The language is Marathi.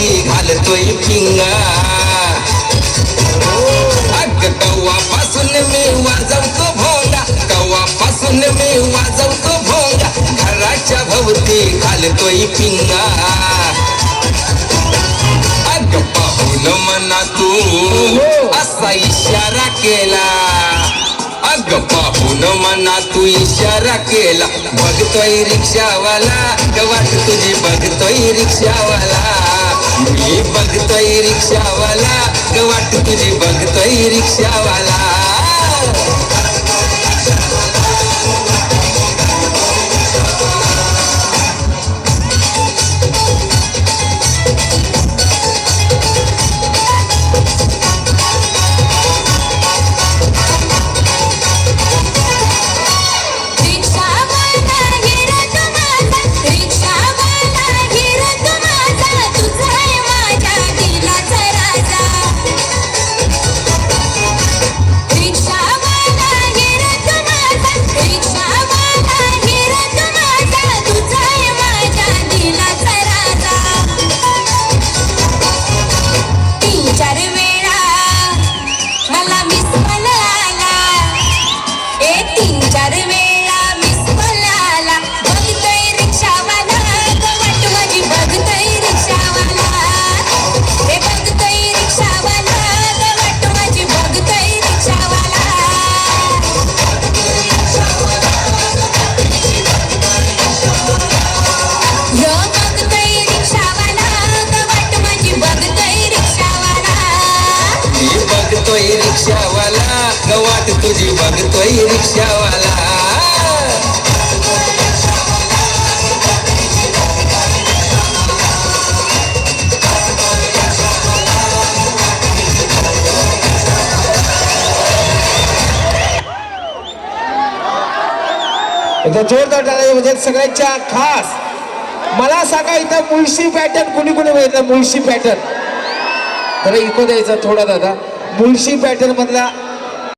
भोवती घालतोय पिंगा. अग कव्वापासून मी वाजवतो भोंगा, कव्वापासून मी वाजवतो भोंगा, घराच्या भोवती घालतोय पिंगा. अग पाहून मना तू असा इशारा केला, अग पाहून मना तू इशारा केला. बघतोय रिक्षावाला वाट तुझी, बघतोय रिक्षावाला मी, बघतोय रिक्षावाला वाट तुझी, बघतोय रिक्षावाला. रिक्षावाला वाट तुझी, बघतोय रिक्षावाला. जोरदार टाळ्या म्हणजे सगळ्यांच्या खास. मला सांगा इथं मुळशी पॅटर्न कुणी कुणी बघितलं? मुळशी पॅटर्न जरा इको द्यायचा थोडा दादा. मुळशी पॅटर्न मधला